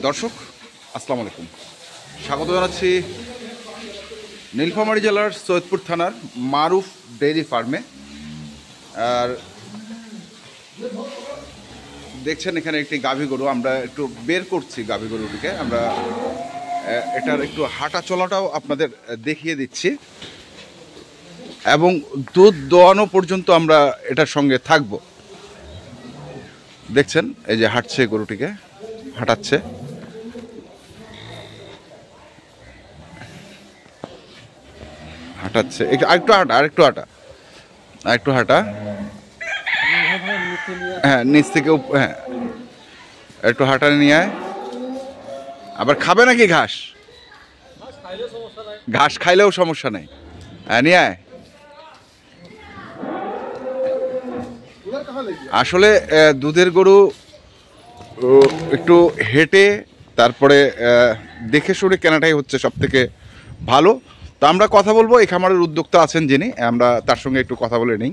দর্শক আসসালামু আলাইকুম, স্বাগত জানাচ্ছি নীলফামারী জেলার সৈয়দপুর থানার মারুফ ডেইরি ফার্মে। আর দেখছেন এখানে একটি গাভী গরু, আমরা একটু বের করছি গাভী গরুটিকে। আমরা এটার একটু হাঁটা চলাটাও আপনাদের দেখিয়ে দিচ্ছি এবং দুধ দোয়ানো পর্যন্ত আমরা এটার সঙ্গে থাকব। দেখছেন এই যে হাঁটছে, গরুটিকে হাঁটাচ্ছে। হাঁটাচ্ছে আরেকটু হাঁটা, আরেকটু হাঁটা। হ্যাঁ, নিচ থেকে হ্যাঁ একটু হাঁটা নিয়ে আয়। আবার খাবে নাকি ঘাস? ঘাস খাইলেও সমস্যা নেই। হ্যাঁ, নিয়ে আয়। আসলে দুধের গরু একটু হেঁটে তারপরে দেখে শুনে কেনাটাই হচ্ছে সব থেকে ভালো। তো আমরা কথা বলবো, এই খামারের উদ্যোক্তা আছেন যিনি, আমরা তার সঙ্গে একটু কথা বলে নিই।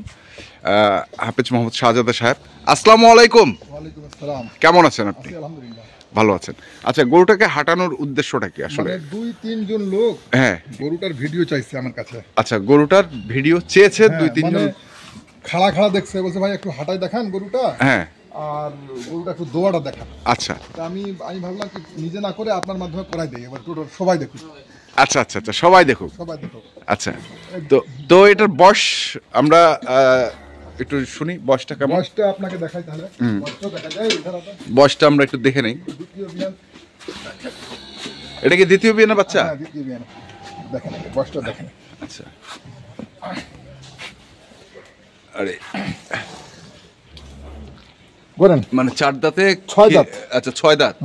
হাফেজ মোহাম্মদ শাহজাদা সাহেব, আসসালামু আলাইকুম। ওয়ালাইকুম আসসালাম। কেমন আছেন আপনি? আলহামদুলিল্লাহ ভালো আছেন। আচ্ছা, গরুটাকে হাঁটানোর উদ্দেশ্যটা কি আসলে? মানে 2-3 জন লোক হ্যাঁ, গরুটার ভিডিও চাইছে আমার কাছে। আচ্ছা, গরুটার ভিডিও চেয়েছে 2-3 জন। খাড়া খাড়া দেখছে, বলছে ভাই একটু হাঁটাই দেখান গরুটা, হ্যাঁ, আর গরুটা একটু দোয়াটা দেখান। আচ্ছা, তা আমি ভাবলাম কি নিজে না করে আপনার মাধ্যমে করাই দেই, এবার টোটাল সবাই দেখুক। আচ্ছা আচ্ছা আচ্ছা, সবাই দেখুক। আচ্ছা, তো এটার বয়স আমরা একটু শুনি, বয়সটা কেমন? বয়সটা আপনাকে দেখাই তাহলে। বয়সটা দেখা যায়, বয়সটা আমরা একটু দেখে নেই। দ্বিতীয় বিয়ান। এটা কি দ্বিতীয় বিয়ানের বাচ্চা? হ্যাঁ, দ্বিতীয় বিয়ান। দেখেন বয়সটা দেখেন। আচ্ছা, আরে বলেন মানে 4 দাঁতে 6 দাঁত। আচ্ছা, 6 দাঁত।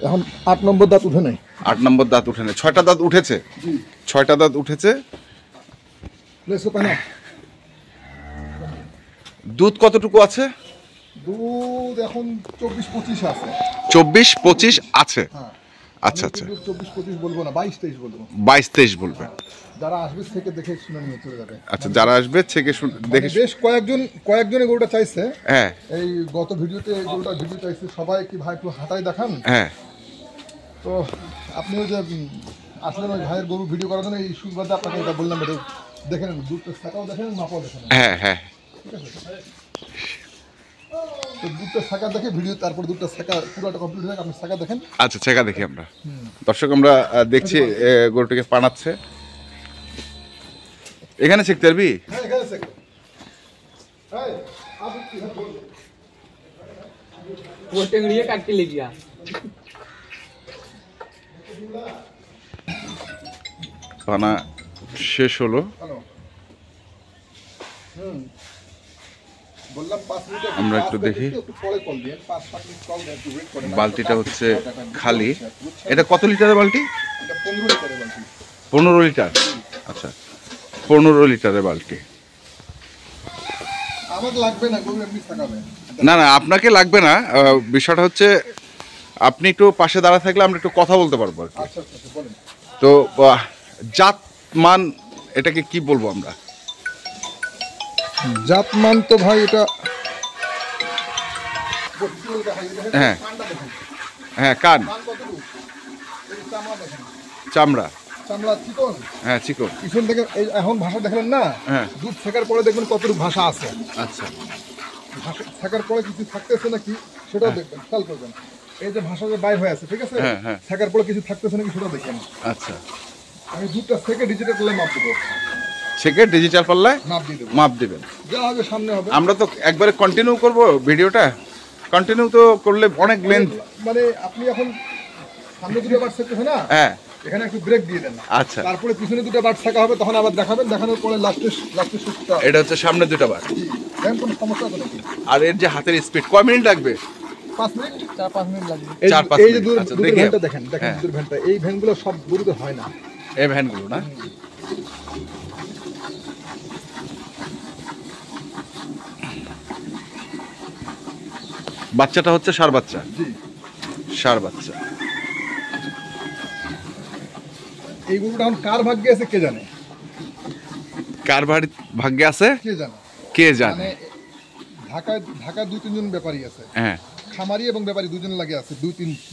এখন 8 নম্বর দাঁত উঠে নাই। 8 নম্বর দাঁত উঠে নেই, 6টা দাঁত উঠেছে। 6টা দাঁত উঠেছে। দুধ কতটুকু আছে? দুধ এখন 24-25 আছে। 24-25 আছে। হ্যাঁ, আচ্ছা আচ্ছা, 24-25 বলবো না, 22-23 বলবো। 22-23 বলবেন। যারা আসবে থেকে দেখে শুনে নিয়ে চলে যাবে। আচ্ছা, যারা আসবে থেকে দেখে। বেশ কয়েকজনে গরুটা চাইছে। হ্যাঁ, এই গত ভিডিওতে গরুটা ভিডিও চাইছে সবাই, কি ভাই একটু হাঁটাই দেখান। হ্যাঁ, তো আপনিও যে আসলেন ওই ভাইয়ের গরু ভিডিও করার জন্য, এই সুবাদে আপনাকে এটা বললাম, এটা দেখেন, দুধটা শাখাও দেখেন, মাপাও দেখেন। হ্যাঁ, হ্যাঁ, ঠিক আছে, তো দুধটা শাখা দেখে ভিডিও, তারপর দুধটা শাখা পুরোটা কমপ্লিট হয়ে আপনি শাখা দেখেন। আচ্ছা, ছেঁকা দেখি আমরা। দর্শক, আমরা দেখছি গরুটিকে পানাচ্ছে। এখানে শিখতে পারবি? হ্যাঁ, এখানে শাখা। হ্যাঁ, আপনি কি বলবেন? वो टेंगड़िया काट के ले गया। পানা শেষ হলো। হ্যালো। বললাম 5 মিনিট আমরা একটু দেখি। একটু পরে কল দিন, 5-7 মিনিট কল দেন, একটু ওয়েট করেন। বালতিটা হচ্ছে খালি। এটা কত লিটারের বালতি? এটা 15 লিটারের বালতি। 15 লিটার। আচ্ছা, 15 লিটারের বালতি। আমার লাগবে না, গরু এমনি থাকাবে। না না, আপনাকে লাগবে না। বিষয়টা হচ্ছে আপনি একটু পাশে দাঁড়া থাকলে আমরা একটু কথা বলতে পারবো আর কি। আচ্ছা আচ্ছা, বলেন। তো জাত মান এটাকে কি বলবো আমরা? জাতমান তো ভাই এটা, হ্যাঁ হ্যাঁ, কান, চামড়া, চামড়া চিকন, হ্যাঁ চিকন। পিছন থেকে এই এখন ভাষা দেখলেন না, হ্যাঁ, দুধ ছেঁকার পরে দেখবেন কতটুকু ভাষা আছে। আচ্ছা, ভাষা ছেঁকার পরে কিছু থাকতেছে নাকি সেটাও দেখবেন, খেয়াল করবেন। এই যে ভাষা যে বাইর হয়ে আছে, ঠিক আছে, হ্যাঁ, হ্যাঁ। ছেঁকার পরে কিছু থাকতেছে নাকি সেটাও দেখবেন। আচ্ছা, আমি দুধটা ছেঁকে ডিজিটাল করলে মাপ দেবো, ছেঁকে ডিজিটাল পাল্লায় মাপ দিয়ে দেবো, মাপ দেবেন। যা হবে সামনে হবে। আমরা তো একবারে কন্টিনিউ করব ভিডিওটা। কন্টিনিউ তো করলে অনেক লেন্থ। মানে আপনি এখন সামনে দুটো বার ছেঁকতেছে না, হ্যাঁ, এখানে একটু ব্রেক দিয়ে দেন। আচ্ছা, তারপরে পিছনে দুটো বার ছেঁকা হবে, তখন আবার দেখাবেন, দেখানোর পরে লাস্টে সুস্থটা এটা হচ্ছে সামনে 2টা বার। দেখেন কোনো সমস্যা হবে নাকি। আর এর যে হাতের স্পিড কয় মিনিট লাগবে? 5 মিনিট, 4-5 মিনিট লাগবে। 4-5 এই যে মিনিট। আচ্ছা, দুধের দেখি। ভ্যানটা দেখেন, হ্যাঁ। দুধের ভ্যানটা, এই ভ্যানগুলো সব গরুতে হয় না। এই ভ্যানগুলো না? বাচ্চাটা হচ্ছে ষাঁড় বাচ্চা। জি, ষাঁড় বাচ্চা। এই গরুটা এখন কার ভাগ্যে আছে কে জানে, কার ভাগ্যে আছে কে জানে। কে জানে। মানে ঢাকায় 2-3 জন ব্যাপারী আছে, হ্যাঁ, খামারি এবং ব্যাপারী দুজন লাগে আছে,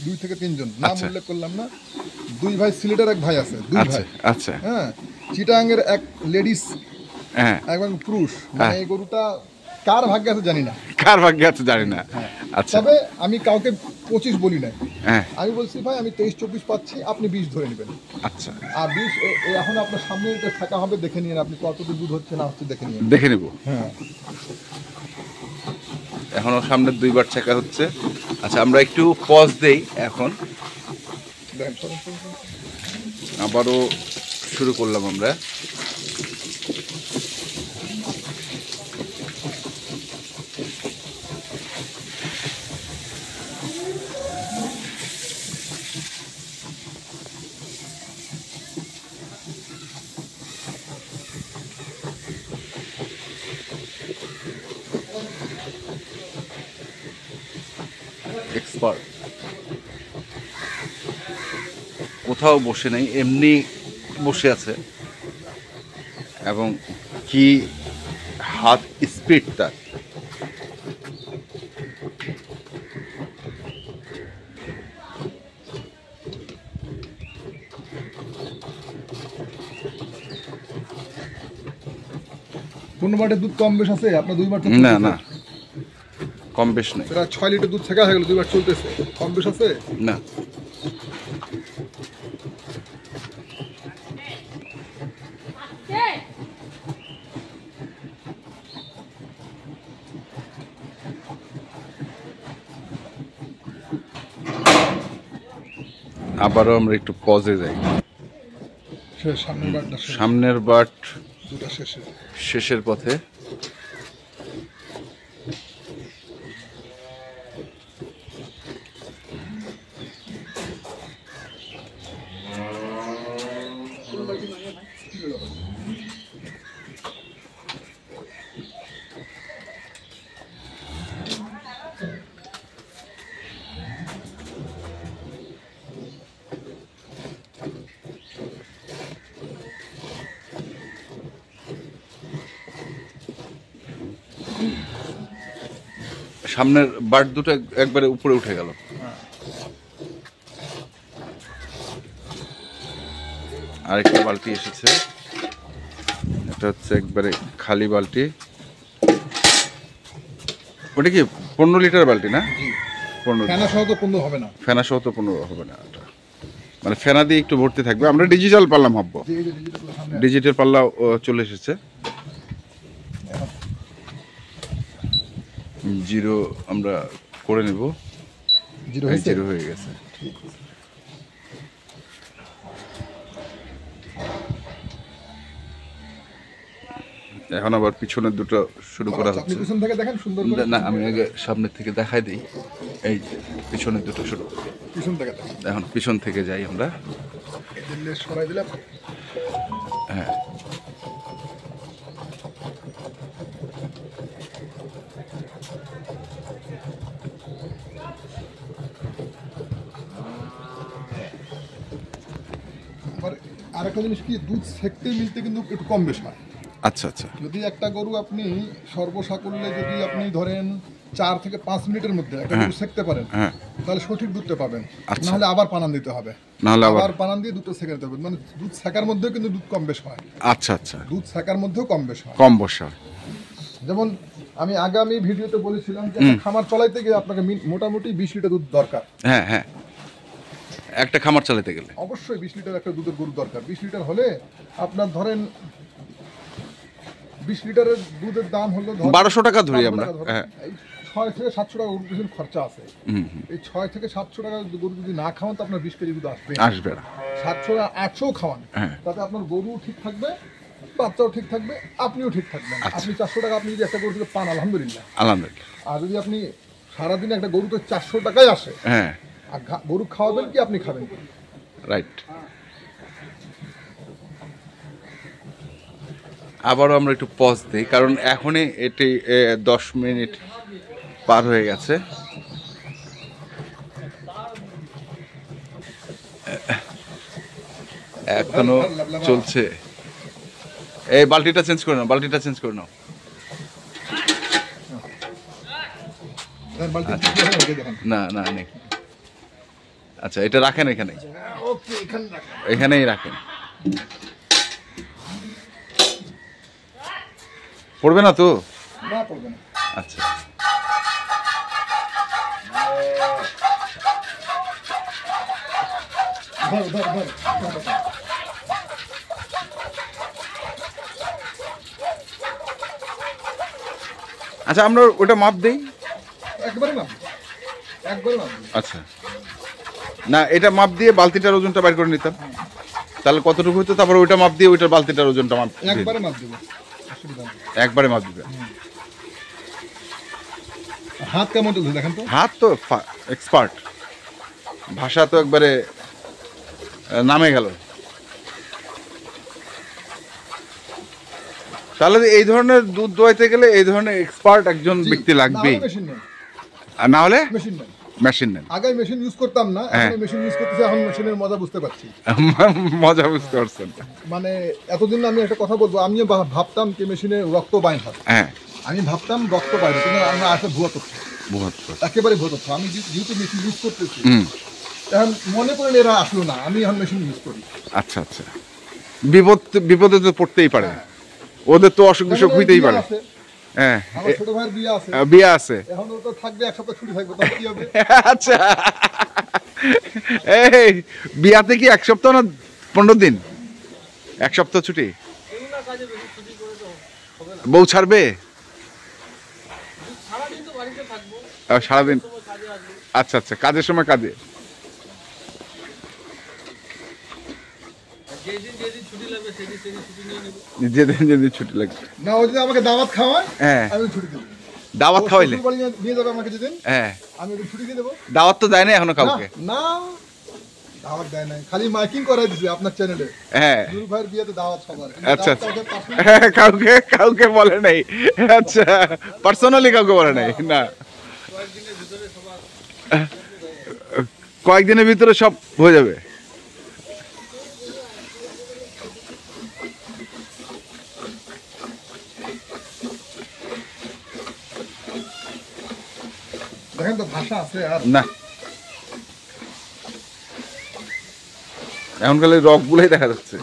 দুই থেকে তিনজন, নাম আচ্ছা। উল্লেখ করলাম না। দুই ভাই সিলেটের এক ভাই আছে, দুই আচ্ছা ভাই। আচ্ছা হ্যাঁ, চিটাঙ্গের এক লেডিস, হ্যাঁ একজন পুরুষ। মানে এই গরুটা কার ভাগ্যে আছে জানি না, কার ভাগ্যে আছে জানি না। আচ্ছা তবে আমি কাউকে 25 বলি নাই, হ্যাঁ আমি বলছি ভাই আমি 23-24 পাচ্ছি, আপনি 20 ধরে নেবেন। আচ্ছা আর 20 এখন আপনার সামনে এটা থাকা হবে, দেখে নিন আপনি কতটুকু দুধ হচ্ছে না হচ্ছে দেখে নিন। দেখে নেব। হ্যাঁ, এখনো সামনে 2বার ছেঁকা হচ্ছে। আচ্ছা আমরা একটু পজ দেই এখন, দেখেন, সরেন, সরেন, সরেন। আবারও শুরু করলাম আমরা। এক্সপার্ট কোথাও বসে নেই, এমনি বসে আছে, এবং কি হাত স্পিড তার। কোনো বাটে দুধ কম বেশ আছে আপনার? 2 বার তো না না কম বেশ নেই, সেটা 6 লিটার দুধ থেকে হয়ে গেল, 2 বার চলতেছে, কম বেশ আছে? না। আবারও আমরা একটু পজে যাই। শেষ, সামনের বারটা শেষ, সামনের বাট দুটা শেষে। শেষের পথে। সামনের বাট দুটো একবারে উপরে উঠে গেল। আরেকটা বালতি এসেছে, এটা হচ্ছে একবারে খালি বালতি। ওটা কি 15 লিটার বালতি না? 15, ফেনা সহ তো 15 হবে না। ফেনা সহ তো 15 হবে না এটা, মানে ফেনা দিয়ে একটু ভর্তি থাকবে। আমরা ডিজিটাল পাল্লা মাপবো, যে এই যে ডিজিটাল সামনে ডিজিটাল পাল্লা চলে এসেছে। জিরো আমরা করে নেব, জিরো হয়েছে। জিরো হয়ে গেছে। এখন আবার পিছনের দুটো শুরু করা আচ্ছা, আপনি হচ্ছে। পিছন থেকে দেখেন সুন্দর করে। না আমি আগে সামনের থেকে দেখাই দিই। এই যে পিছনের দুটো শুরু, পিছন থেকে দেখেন, এখন পিছন থেকে যাই আমরা। এদের লেজ সরাই দিলাম। হ্যাঁ আবার আরেকটা জিনিস কি, দুধ সেকতে মিলতে কিন্তু একটু কম বেশ হয়। আচ্ছা আচ্ছা যদি একটা গরু আপনি সর্বসাকুল্যে যদি আপনি ধরেন 4 থেকে 5 মিনিটের মধ্যে একটা গরু সেকতে পারেন, হ্যাঁ তাহলে সঠিক দুধটা পাবেন। আচ্ছা। নাহলে আবার পানান দিতে হবে, নাহলে আবার আবার পানান দিয়ে দুধটা সেকে নিতে হবে। মানে দুধ সেকার মধ্যেও কিন্তু দুধ কম বেশ হয়, আচ্ছা আচ্ছা দুধ সেকার মধ্যেও কম বেশ হয়। কম বসা। যেমন আমি আগামী ভিডিওতে বলেছিলাম যে একটা খামার চালাইতে গিয়ে আপনাকে মোটামুটি 20 লিটার দুধ দরকার। হ্যাঁ হ্যাঁ একটা খামার চালাতে গেলে অবশ্যই 20 লিটার একটা দুধের গরু দরকার। 20 লিটার হলে আপনার ধরেন 20 লিটারের দুধের দাম হলো 1200 টাকা ধরি আমরা। 1200 টাকা ধরেন। হ্যাঁ এই 6 থেকে 700 টাকা গরুর পিছনে খরচা আছে। হুম, এই 6 থেকে 700 টাকা গরু যদি না খাওয়ান তো আপনার 20 কেজি দুধ আসবে। আসবে না। 700 800 খাওয়ান, হ্যাঁ। তাতে আপনার গরু ঠিক থাকবে, বাচ্চাও ঠিক থাকবে, আপনিও ঠিক থাকবেন। আচ্ছা। আপনি 400 টাকা আপনি যদি একটা গরু থেকে পান আলহামদুলিল্লাহ। আলহামদুলিল্লাহ। আর যদি আপনি সারাদিনে একটা গরুতে 400 টাকাই আসে, হ্যাঁ আর গরু খাওয়াবেন কি আপনি খাবেন কি? রাইট। আবারও আমরা একটু পজ দিই, কারণ এখনই এটি 10 মিনিট পার হয়ে গেছে। এখনো চলছে। এই বালতিটা চেঞ্জ করে নাও, বালতিটা চেঞ্জ করে নাও। আপনার বালতি দেখেন। না না নেই। আচ্ছা, এটা রাখেন এখানে, ওকে, এখানে রাখেন। এখানেই রাখেন। পড়বে না তো? না, পড়বে না। আচ্ছা, ধর ধর ধর ধর। আচ্ছা, আমরা ওটা মাপ দেই। একবারে মাপ, একবারে মাপ। আচ্ছা, না এটা মাপ দিয়ে বালতিটার ওজনটা বের করে নিতাম, তাহলে কতটুকু হতো, তারপর ওইটা মাপ দিয়ে ওইটার বালতিটার ওজনটা মাপ দিয়ে একবারে দিই। মাপ দেবো, অসুবিধা নেই। একবারে মাপ দিবে। হাত কেমন চলছে দেখেন তো। হাত তো এক্সপার্ট, ভাষা তো একবারে নামে গেল। তাহলে এই ধরনের দুধ দোয়াইতে গেলে এই ধরনের এক্সপার্ট একজন ব্যক্তি লাগবেই, মেশিন নেই, আর না হলে মেশিন নেই। মেশিন নেন। আগে মেশিন ইউজ করতাম না, হ্যাঁ। এখন মেশিন ইউজ করতেছি, এখন মেশিনের মজা বুঝতে পারছি। মজা বুঝতে পারছেন? মানে এতদিন আমি একটা কথা বলবো, আমিও ভাবতাম কি মেশিনে রক্ত বাইর হয়, হ্যাঁ, আমি ভাবতাম রক্ত বাইরে, কিন্তু আমরা আসলে ভুয়া তথ্য, 72। একেবারে ভুয়া তথ্য। আমি যেহেতু মেশিন ইউজ করতেছি, হুম, এখন মনে করেন এরা আসলো না, আমি এখন মেশিন ইউজ করি। আচ্ছা আচ্ছা, বিপদে তো পড়তেই পারে, ওদের তো অসুখ বিসুখ যেমন হইতেই বিয়ে পারে। আছে, হ্যাঁ, আমার ছোট ভাইয়ের বিয়ে আছে, বিয়ে আছে। এখন তো থাকবে, এক সপ্তাহ ছুটি থাকবে, তখন কি হবে? আচ্ছা, এই বিয়াতে কি 1 সপ্তাহ না 15 দিন? 1 সপ্তাহ ছুটি বউ ছাড়বে? সারাদিন? আচ্ছা আচ্ছা, কাজের সময় কাজে। যেদিন যেদিন ছুটি লাগবে। না, ও যদি আমাকে দাওয়াত খাওয়ায়, হ্যাঁ, আমি ছুটি দেবো। দাওয়াত খাওয়াইলে? শ্বশুর বাড়ি নিয়ে যাবে আমাকে যেদিন, হ্যাঁ, আমি ওদিন ছুটি দিয়ে দেবো। দাওয়াত তো দেয় না এখনো কাউকে। না, দাওয়াত দেয় নাই, খালি মাইকিং করাই দিছে আপনার চ্যানেলে। হ্যাঁ, নুরু ভাইয়ের বিয়েতে দাওয়াত সবার, আচ্ছা দাওয়াত কাউকে পাঠানো- হ্যাঁ, কাউকে বলে নাই। আচ্ছা, পার্সোনালি কাউকে বলে নাই না? কয়েকদিনের ভিতরে সব হয়ে যাবে। দেখেন তো ভাষা আছে আর। না, এখনকার রক গুলাই দেখা যাচ্ছে।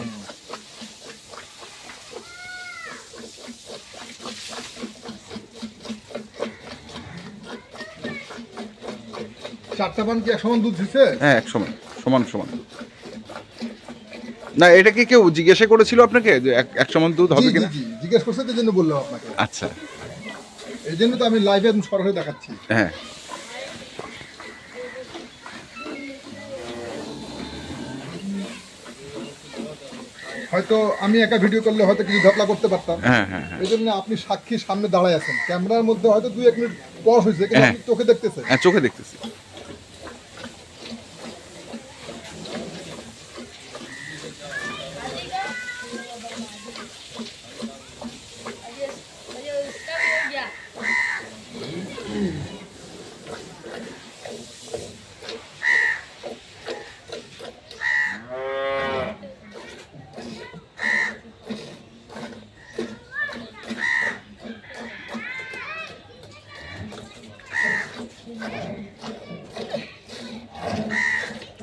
চারটা পান কি এক সমান দুধ দিছে? হ্যাঁ, এক সমান, সমান সমান। না, এটা কি কেউ জিজ্ঞাসা করেছিল আপনাকে যে এক সমান দুধ হবে জি, কিনা? জি, জিজ্ঞেস করছে, এই জন্য বললাম আপনাকে। আচ্ছা, এই জন্য তো আমি লাইভে একদম সরাসরি দেখাচ্ছি। হ্যাঁ, হয়তো আমি একা ভিডিও করলে হয়তো কিছু ঘটনা করতে পারতাম, হ্যাঁ, হ্যাঁ, হ্যাঁ, এই জন্য আপনি সাক্ষী সামনে দাঁড়ায় আছেন, ক্যামেরার মধ্যে হয়তো 2-1 মিনিট পজ হয়েছে, কিন্তু হ্যাঁ। আপনি চোখে দেখতেছেন। হ্যাঁ, চোখে দেখতেছি।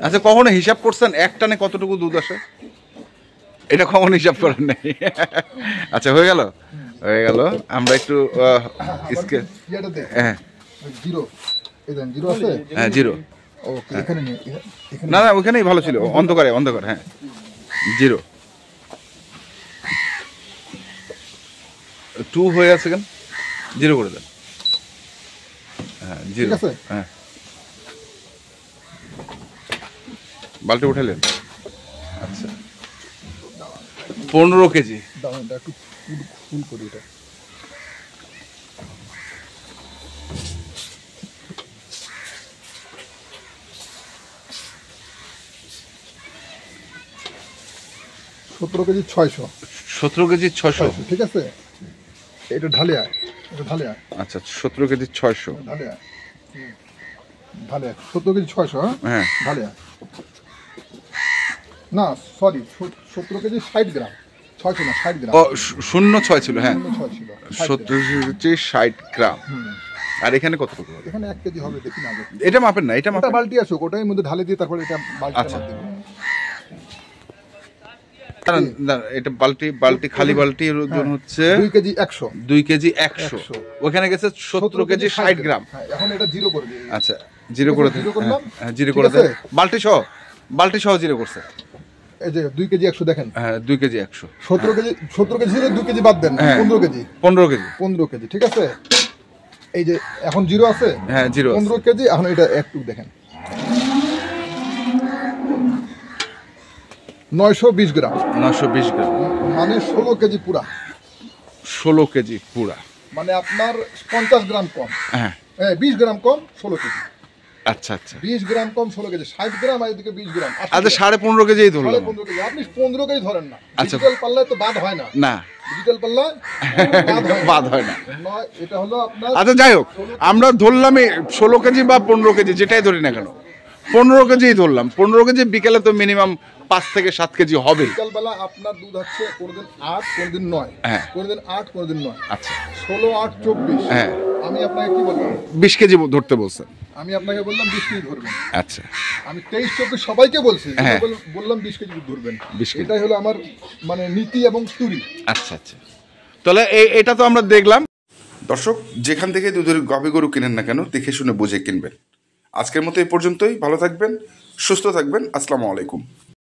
আচ্ছা, কখনো হিসাব করছেন এক টানে কতটুকু দুধ আসে? এটা কখনো হিসাব করেন নাই? আচ্ছা, হয়ে গেল, হয়ে গেল। আমরা একটু স্কেল, ইয়েটা দেখ, হ্যাঁ জিরো, এই দেন জিরো আছে। হ্যাঁ, জিরো। ওকে, এখানে নিয়ে, এখানে না না, ওখানেই ভালো ছিল, অন্ধকারে অন্ধকার। হ্যাঁ, জিরো। 2 হয়ে আছে কেন? জিরো করে দেন। হ্যাঁ, জিরো। ঠিক আছে। হ্যাঁ, বালতি উঠালেন। আচ্ছা, 15 কেজি। দাঁড়ান, এটা একটু ফুল করি এটা। সতেরো কেজি 600। 17 কেজি 600। ঠিক আছে, এটা ঢালে আয়, এটা ঢালে আয়, আচ্ছা, 17 কেজি 600। ঢালে আয়, ঢালে আয়। 17 কেজি 600, হ্যাঁ, ঢালে আয়। না, সরি, 17 কেজি 60 গ্রাম, 600 না, 60 গ্রাম। ও 06 ছিল। হ্যাঁ, 6 ছিল, 60 গ্রাম। 17 কেজি 60 গ্রাম। আর এখানে কতটুকু হবে? এখানে 1 কেজি হবে, দেখি না আগে। এটা মাপেন না, এটা ওটা মাপেন। বালতি আসুক, ওটাই মধ্যে ঢালে দিয়ে তারপরে এটা বালতিটা আচ্ছা। মাপ দেবো। দাঁড়ান, দাঁড়ান, এটা বালতি খালি বালতির ওজন হচ্ছে 2 কেজি 100। 2 কেজি 100। ওখানে গেছে 17 কেজি 60 গ্রাম। হ্যাঁ, এখন এটা জিরো করে দিই। আচ্ছা, জিরো করে দেন। জিরো করলাম। হ্যাঁ, জিরো ঠিক করে দেন। আছে? বালতি সহ জিরো করছে। এই যে 2 কেজি 100 দেখেন। হ্যাঁ, 2 কেজি 100। 17 কেজি ছিল, 2 কেজি বাদ দেন, হ্যাঁ। 15 কেজি। 15 কেজি। 15 কেজি, ঠিক আছে। এই যে এখন জিরো আছে। হ্যাঁ, জিরো আছে। 15 কেজি। এখন এটা একটু দেখেন, 920 গ্রাম, 920 গ্রাম। মানে 16 কেজি পুরা। 16 কেজি পুরা। মানে আপনার 50 গ্রাম কম, হ্যাঁ, 20 গ্রাম কম, 16 কেজি। আচ্ছা আচ্ছা। 20 গ্রাম কম, 16 কেজি, 60 গ্রাম, আর এদিকে 20 গ্রাম, 80 আচ্ছা, গ্রাম। 15.5 কেজিই ধরলাম। 15 কেজি, আপনি 15 কেজি ধরেন না। আচ্ছা। ডিজিটাল পাল্লায় তো বাদ হয় না। না, ডিজিটাল পাল্লায় বাদ হয় না। নয়, এটা হলো আপনার আচ্ছা, যাই হোক, আমরা ধরলাম 16 কেজি বা 15 কেজি, যেটাই ধরি না কেন, 15 কেজিই ধরলাম। 15 কেজি বিকেলে তো মিনিমাম 5 থেকে 7 কেজি হবে। বিকাল বেলা আপনার দুধ হচ্ছে কোনদিন 8, কোনদিন 9, হ্যাঁ। কোনদিন 8, কোনদিন 9। আচ্ছা, 16, 8, 24। হ্যাঁ। আমি আপনাকে কি বললাম? 20 কেজি ধরতে বলছেন। আমি আপনাকে বললাম 20 কেজি ধরবেন। আচ্ছা, আমি 23, 24 সবাইকে বলছি, হ্যাঁ। বললাম 20 কেজি দুধ ধরবেন। 20 কেজি। এটাই হলো আমার মানে নীতি এবং স্টোরি। আচ্ছা আচ্ছা। তাহলে এটা তো আমরা দেখলাম। দর্শক, যেখান থেকে দুধের গাভী গরু কিনেন না কেন, দেখে শুনে বুঝে কিনবেন। আজকের মতো এই পর্যন্তই। ভালো থাকবেন, সুস্থ থাকবেন। আসসালামু আলাইকুম।